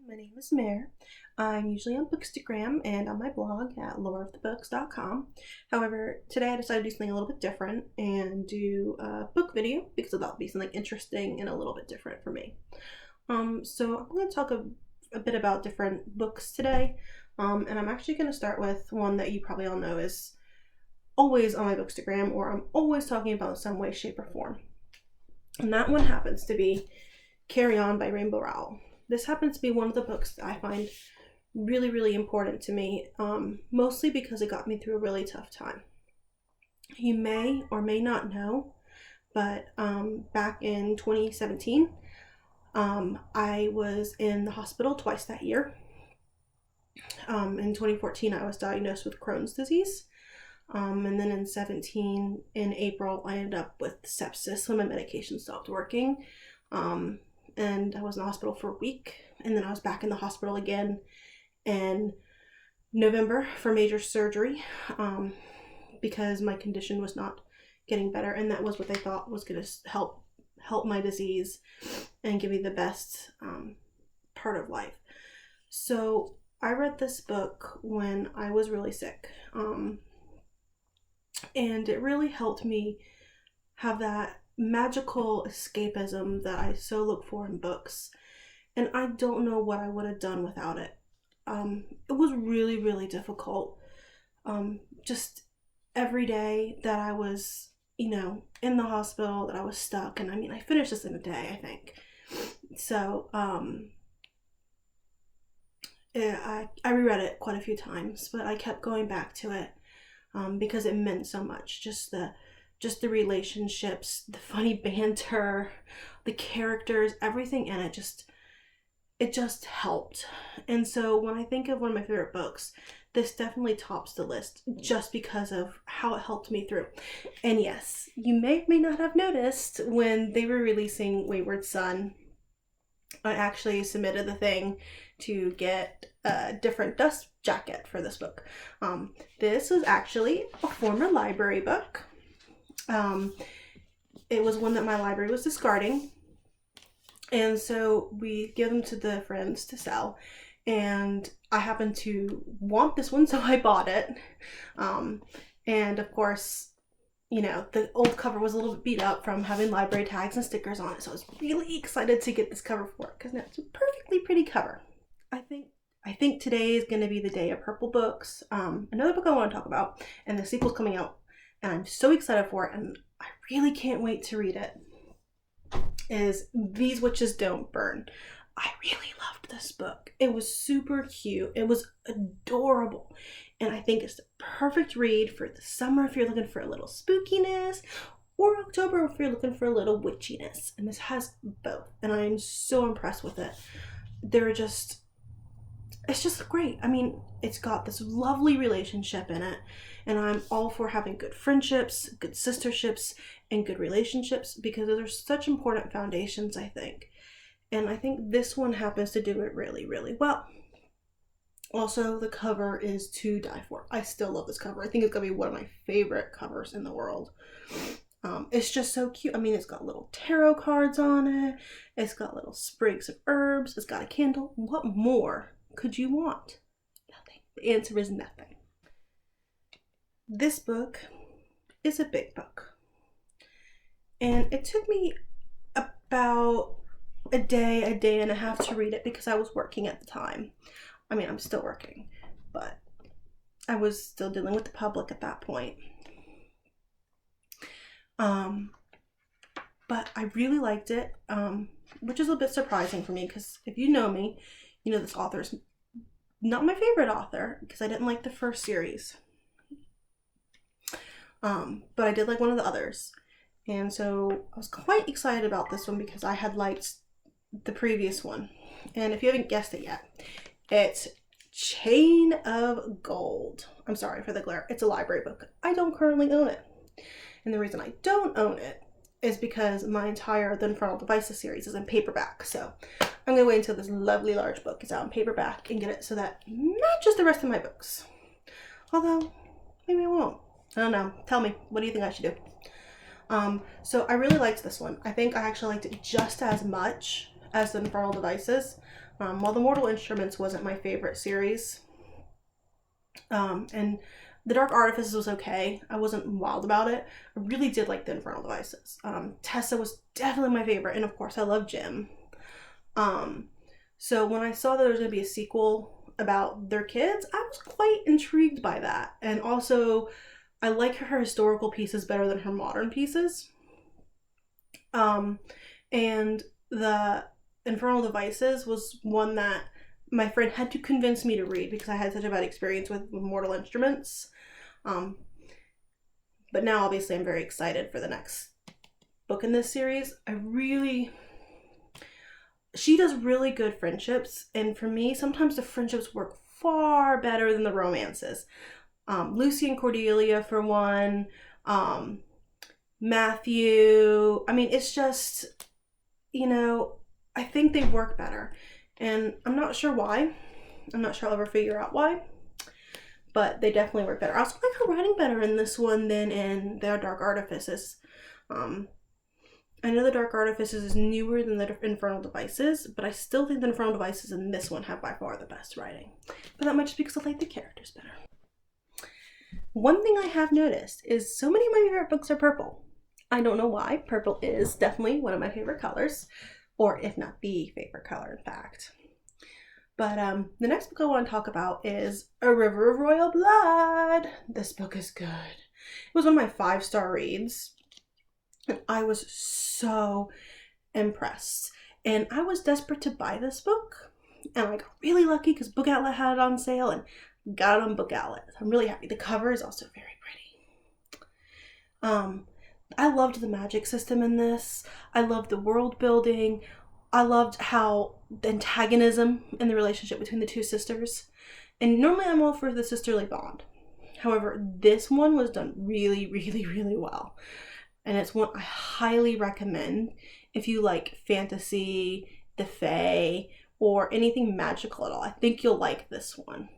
My name is Mare. I'm usually on Bookstagram and on my blog at loreofthebooks.com. However, today I decided to do something a little bit different and do a book video because I thought it would be something interesting and a little bit different for me. So I'm going to talk a bit about different books today, and I'm actually going to start with one that you probably all know is always on my Bookstagram, or I'm always talking about in some way, shape, or form. And that one happens to be Carry On by Rainbow Rowell. This happens to be one of the books that I find really, really important to me, mostly because it got me through a really tough time. You may or may not know, but back in 2017, I was in the hospital twice that year. In 2014, I was diagnosed with Crohn's disease. And then in 17, in April, I ended up with sepsis when my medication stopped working. And I was in the hospital for a week, and then I was back in the hospital again in November for major surgery, because my condition was not getting better, and that was what they thought was going to help my disease and give me the best part of life. So I read this book when I was really sick, and it really helped me have that magical escapism that I so look for in books, and I don't know what I would have done without it. It was really, really difficult. Just every day that I was, in the hospital, that I was stuck, and I finished this in a day, I think. So, I reread it quite a few times, but I kept going back to it, because it meant so much. Just the relationships, the funny banter, the characters, everything in it just helped. And so when I think of one of my favorite books, this definitely tops the list just because of how it helped me through. And yes, you may not have noticed when they were releasing Wayward Son, I actually submitted the thing to get a different dust jacket for this book. This was actually a former library book. It was one that my library was discarding, and so we give them to the friends to sell, and I happened to want this one, so I bought it. And of course, the old cover was a little bit beat up from having library tags and stickers on it, so I was really excited to get this cover for it because now it's a perfectly pretty cover. I think today is going to be the day of purple books. Another book I want to talk about, and the sequel's coming out, and I'm so excited for it, and I really can't wait to read it, is These Witches Don't Burn. I really loved this book. It was super cute. It was adorable. And I think it's the perfect read for the summer if you're looking for a little spookiness, or October if you're looking for a little witchiness. And this has both. And I'm so impressed with it. It's just great. It's got this lovely relationship in it, and I'm all for having good friendships, good sisterships, and good relationships because those are such important foundations, I think. And I think this one happens to do it really, really well. Also, the cover is to die for. I still love this cover. I think it's going to be one of my favorite covers in the world. It's just so cute. It's got little tarot cards on it. It's got little sprigs of herbs. It's got a candle. What more could you want? Nothing. The answer is nothing. This book is a big book, and it took me about a day and a half to read it because I was working at the time. I'm still working, but I was still dealing with the public at that point. But I really liked it, which is a bit surprising for me because if you know me, this author's not my favorite author because I didn't like the first series. But I did like one of the others. And so I was quite excited about this one because I had liked the previous one. And if you haven't guessed it yet, it's Chain of Gold. I'm sorry for the glare. It's a library book. I don't currently own it. And the reason I don't own it is because my entire The Infernal Devices series is in paperback. So I'm going to wait until this lovely large book is out in paperback and get it so that not just the rest of my books. Although, maybe I won't. I don't know. Tell me, what do you think I should do? So I really liked this one. I think I actually liked it just as much as The Infernal Devices. While The Mortal Instruments wasn't my favorite series, and The Dark Artifices was okay. I wasn't wild about it. I really did like The Infernal Devices. Tessa was definitely my favorite, and of course I love Jim. So when I saw that there was going to be a sequel about their kids, I was quite intrigued by that. And also, I like her historical pieces better than her modern pieces. And the Infernal Devices was one that my friend had to convince me to read because I had such a bad experience with Mortal Instruments. But now, obviously, I'm very excited for the next book in this series. She does really good friendships, and for me, sometimes the friendships work far better than the romances. Lucy and Cordelia, for one. Matthew. I mean, it's just, I think they work better. And I'm not sure why. I'm not sure I'll ever figure out why. But they definitely work better. I also like her writing better in this one than in The Dark Artifices. I know The Dark Artifices is newer than The Infernal Devices, but I still think The Infernal Devices in this one have by far the best writing. But that might just be because I like the characters better. One thing I have noticed is so many of my favorite books are purple. I don't know why. Purple is definitely one of my favorite colors, or if not the favorite color, in fact. But the next book I want to talk about is A River of Royal Blood. This book is good. It was one of my 5-star reads, and I was so impressed. And I was desperate to buy this book, and I got really lucky because Book Outlet had it on sale and got it on Book Outlet. So I'm really happy. The cover is also very pretty. I loved the magic system in this. I loved the world building. I loved how the antagonism in the relationship between the two sisters. And normally I'm all for the sisterly bond. However, this one was done really, really, really well. And it's one I highly recommend if you like fantasy, the fae, or anything magical at all. I think you'll like this one.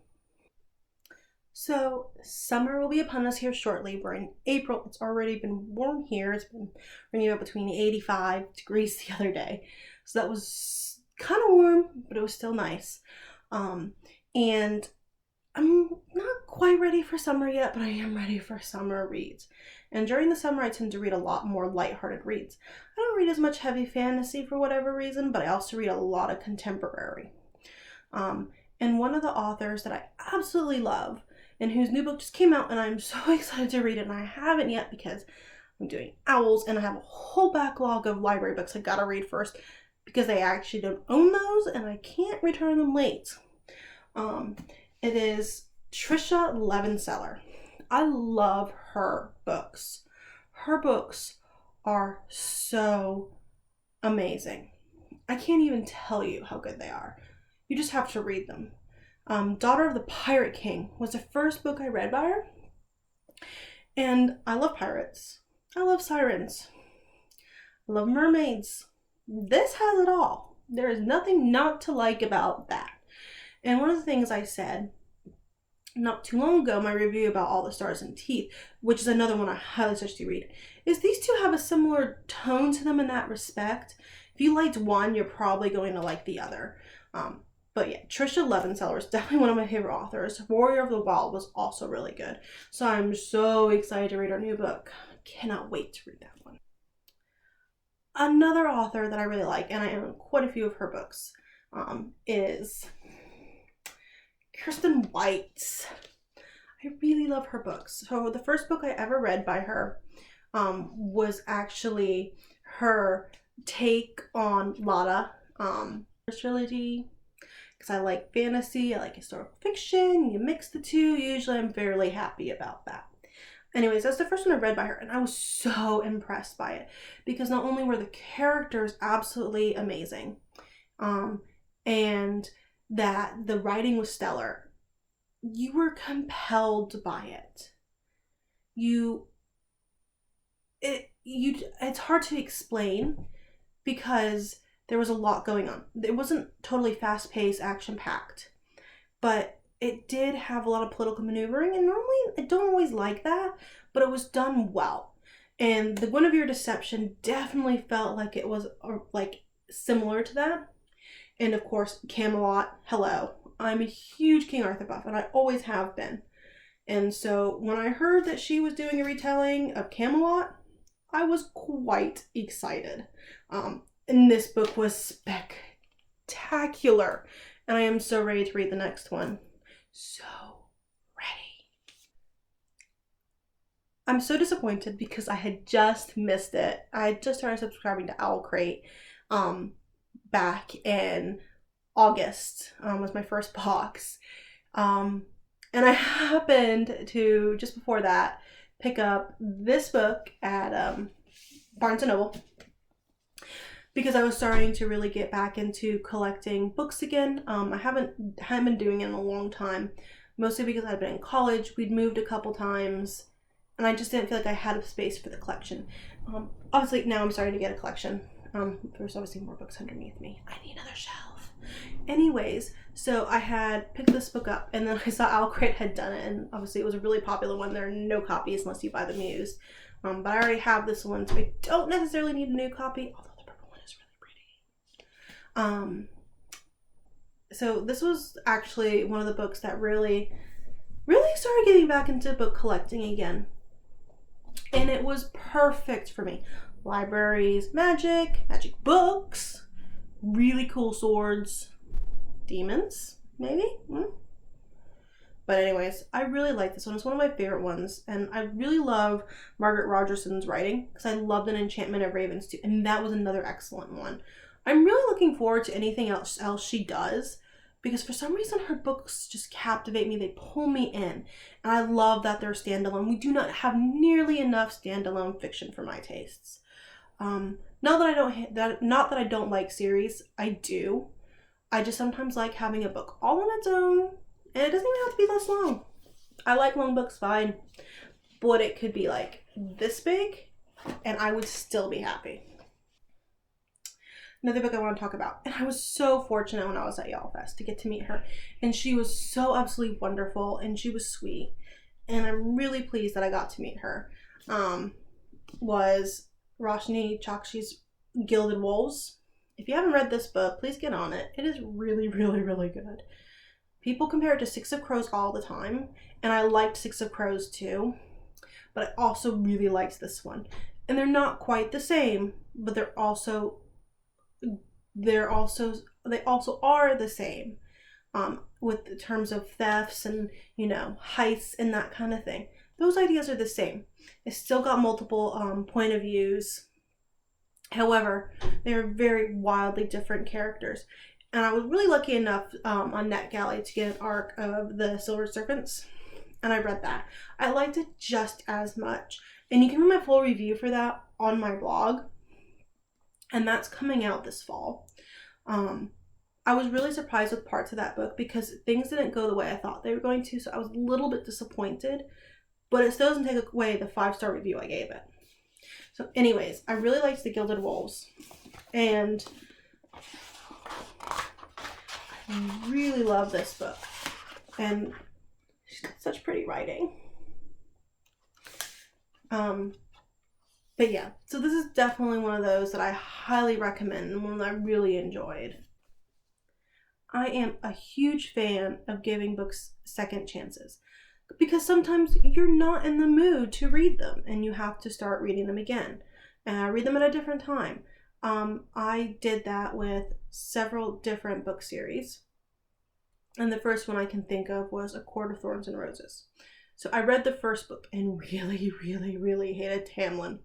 So summer will be upon us here shortly. We're in April. It's already been warm here. It's been running up between 85 degrees the other day. So that was kind of warm, but it was still nice. And I'm not quite ready for summer yet, but I am ready for summer reads. And during the summer, I tend to read a lot more lighthearted reads. I don't read as much heavy fantasy for whatever reason, but I also read a lot of contemporary. And one of the authors that I absolutely love and whose new book just came out, and I'm so excited to read it, and I haven't yet because I'm doing Owls, and I have a whole backlog of library books I gotta read first because I actually don't own those, and I can't return them late. It is Tricia Levenseller. I love her books. Her books are so amazing. I can't even tell you how good they are. You just have to read them. Daughter of the Pirate King was the first book I read by her. And I love pirates. I love sirens. I love mermaids. This has it all. There is nothing not to like about that. And one of the things I said not too long ago, my review about All the Stars and Teeth, which is another one I highly suggest you read, is these two have a similar tone to them in that respect. If you liked one, you're probably going to like the other. But yeah, Tricia Levenseller is definitely one of my favorite authors. Warrior of the Wild was also really good. So I'm so excited to read her new book. I cannot wait to read that one. Another author that I really like, and I own quite a few of her books, is Kirsten White. I really love her books. So the first book I ever read by her was actually her take on Lotta trilogy. Because I like fantasy, I like historical fiction, you mix the two, usually I'm fairly happy about that. Anyways, that's the first one I read by her, and I was so impressed by it. Because not only were the characters absolutely amazing, and that the writing was stellar, you were compelled by it. It's hard to explain because there was a lot going on. It wasn't totally fast-paced, action-packed, but it did have a lot of political maneuvering, and normally I don't always like that, but it was done well. And the Guinevere Deception definitely felt like it was like similar to that. And of course, Camelot, hello. I'm a huge King Arthur buff, and I always have been. And so when I heard that she was doing a retelling of Camelot, I was quite excited. And this book was spectacular. And I am so ready to read the next one. So ready. I'm so disappointed because I had just missed it. I had just started subscribing to Owl Crate back in August, was my first box. And I happened to, just before that, pick up this book at Barnes & Noble because I was starting to really get back into collecting books again. I haven't been doing it in a long time, mostly because I'd been in college. We'd moved a couple times, and I just didn't feel like I had a space for the collection. Obviously, now I'm starting to get a collection. There's obviously more books underneath me. I need another shelf. Anyways, so I had picked this book up, and then I saw Owl Crate had done it, and obviously it was a really popular one. There are no copies unless you buy them used. But I already have this one, so I don't necessarily need a new copy, although the purple one is really pretty. So this was actually one of the books that really started getting back into book collecting again. And it was perfect for me. Libraries, magic books, really cool swords, demons, maybe? But anyways, I really like this one. It's one of my favorite ones, and I really love Margaret Rogerson's writing because I loved An Enchantment of Ravens too, and that was another excellent one. I'm really looking forward to anything else she does because for some reason her books just captivate me. They pull me in, and I love that they're standalone. We do not have nearly enough standalone fiction for my tastes. Not that I don't like series. I do. I just sometimes like having a book all on its own, and it doesn't even have to be this long. I like long books fine, but it could be like this big, and I would still be happy. Another book I want to talk about, and I was so fortunate when I was at Y'all Fest to get to meet her, and she was so absolutely wonderful, and she was sweet, and I'm really pleased that I got to meet her. Was Roshni Chakshi's Gilded Wolves. If you haven't read this book, please get on it. It is really good. People compare it to Six of Crows all the time, and I liked Six of Crows too, but I also really liked this one. And they're not quite the same, but they also are the same with the terms of thefts and, heists and that kind of thing. Those ideas are the same. It's still got multiple point of views. However, they are very wildly different characters. And I was really lucky enough on NetGalley to get an arc of the Silver Serpents, and I read that. I liked it just as much. And you can read my full review for that on my blog, and that's coming out this fall. I was really surprised with parts of that book because things didn't go the way I thought they were going to, so I was a little bit disappointed, but it still doesn't take away the 5-star review I gave it. So anyways, I really liked the Gilded Wolves, and I really love this book, and she's got such pretty writing. But yeah, so this is definitely one of those that I highly recommend and one that I really enjoyed. I am a huge fan of giving books second chances because sometimes you're not in the mood to read them and you have to start reading them again and read them at a different time. I did that with several different book series, and the first one I can think of was A Court of Thorns and Roses. So I read the first book and really hated Tamlin.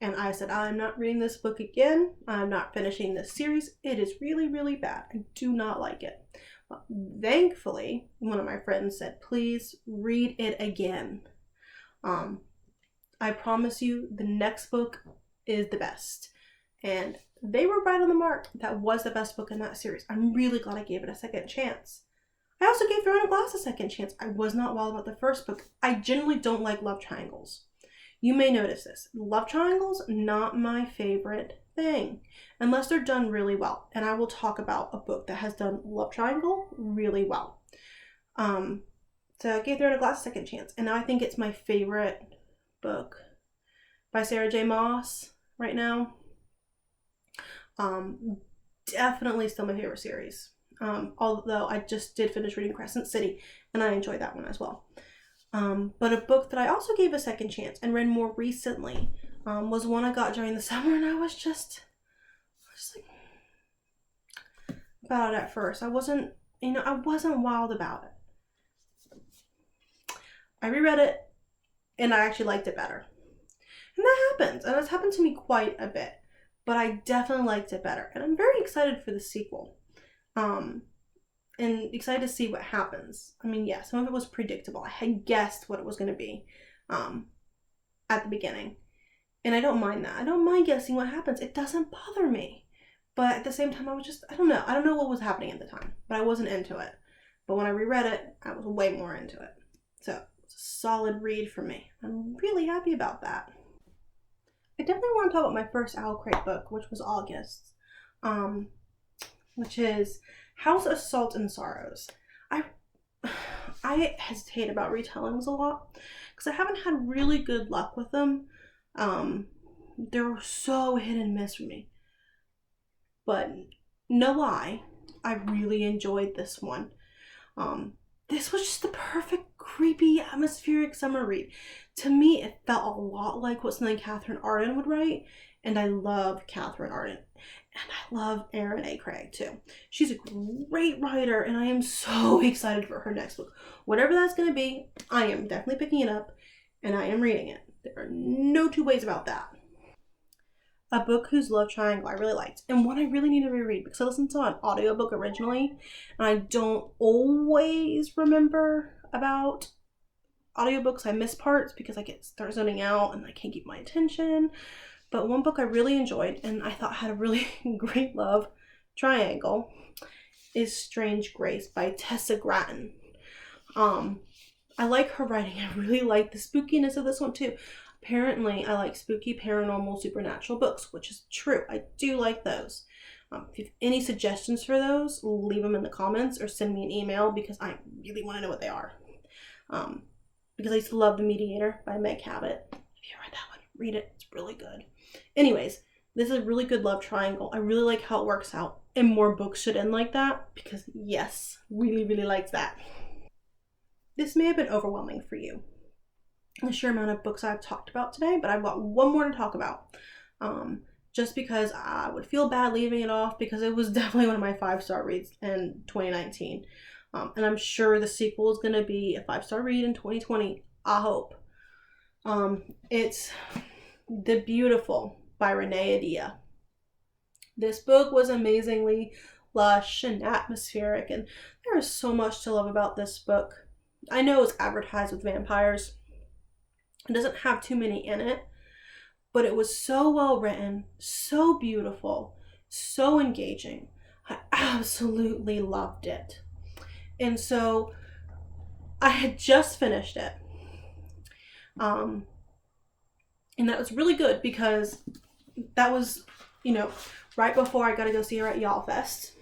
And I said, I'm not reading this book again. I'm not finishing this series. It is really bad. I do not like it. Well, thankfully, one of my friends said, please read it again. I promise you the next book is the best. And they were right on the mark. That was the best book in that series. I'm really glad I gave it a second chance. I also gave Throne of Glass a second chance. I was not wild about the first book. I generally don't like love triangles. You may notice this. Love triangles, not my favorite thing, unless they're done really well. And I will talk about a book that has done love triangle really well. So I gave Throne of Glass a second chance, and now I think it's my favorite book by Sarah J. Maas right now. definitely still my favorite series. Although I just did finish reading Crescent City, and I enjoyed that one as well. But a book that I also gave a second chance and read more recently was one I got during the summer, and I was just like about it at first. I wasn't wild about it. I reread it, and I actually liked it better. And that happens, and it's happened to me quite a bit, but I definitely liked it better. And I'm very excited for the sequel. And excited to see what happens. I mean, yeah, some of it was predictable. I had guessed what it was going to be at the beginning. And I don't mind that. I don't mind guessing what happens. It doesn't bother me. But at the same time, I don't know. I don't know what was happening at the time, but I wasn't into it. But when I reread it, I was way more into it. So it's a solid read for me. I'm really happy about that. I definitely want to talk about my first Owl Crate book, which was August, which is House of Salt and Sorrows. I hesitate about retellings a lot because I haven't had really good luck with them. They're so hit and miss for me. But no lie, I really enjoyed this one. This was just the perfect creepy atmospheric summer read. To me, it felt a lot like what something Catherine Arden would write, and I love Catherine Arden. And I love Erin A. Craig too. She's a great writer, and I am so excited for her next book. Whatever that's going to be, I am definitely picking it up, and I am reading it. There are no two ways about that. A book whose love triangle I really liked, and one I really need to reread because I listened to an audiobook originally, and I don't always remember about audiobooks. I miss parts because I start zoning out and I can't keep my attention. But one book I really enjoyed and I thought had a really great love triangle is Strange Grace by Tessa Gratton. I like her writing. I really like the spookiness of this one too. Apparently, I like spooky, paranormal, supernatural books, which is true. I do like those. If you have any suggestions for those, leave them in the comments or send me an email because I really want to know what they are. Because I used to love The Mediator by Meg Cabot. If you read that one, read it. It's really good. Anyways, this is a really good love triangle. I really like how it works out. And more books should end like that because, yes, really, really liked that. This may have been overwhelming for you, the sheer amount of books I've talked about today, but I've got one more to talk about. Just because I would feel bad leaving it off because it was definitely one of my 5-star reads in 2019. And I'm sure the sequel is going to be a 5-star read in 2020. I hope. It's The Beautiful by Renee Adia. This book was amazingly lush and atmospheric, and there is so much to love about this book. I know it's advertised with vampires. It doesn't have too many in it, but it was so well written, so beautiful, so engaging. I absolutely loved it. And so I had just finished it. And that was really good because that was, right before I got to go see her at Y'all Fest.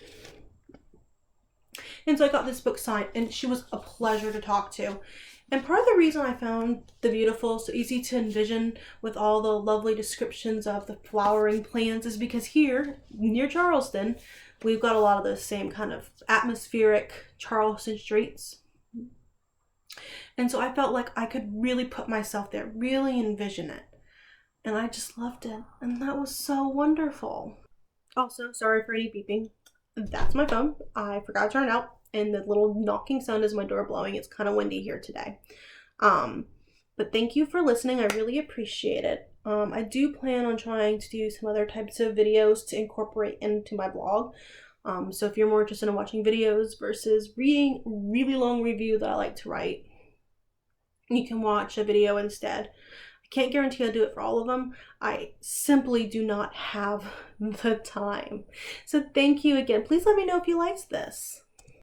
And so I got this book signed, and she was a pleasure to talk to. And part of the reason I found The Beautiful so easy to envision with all the lovely descriptions of the flowering plants is because here, near Charleston, we've got a lot of those same kind of atmospheric Charleston streets. And so I felt like I could really put myself there, really envision it. And I just loved it. And that was so wonderful. Also, sorry for any beeping. That's my phone. I forgot to turn it out. And the little knocking sound is my door blowing. It's kind of windy here today. But thank you for listening. I really appreciate it. I do plan on trying to do some other types of videos to incorporate into my blog. So if you're more interested in watching videos versus reading really long review that I like to write, you can watch a video instead. I can't guarantee I'll do it for all of them. I simply do not have the time. So thank you again. Please let me know if you liked this.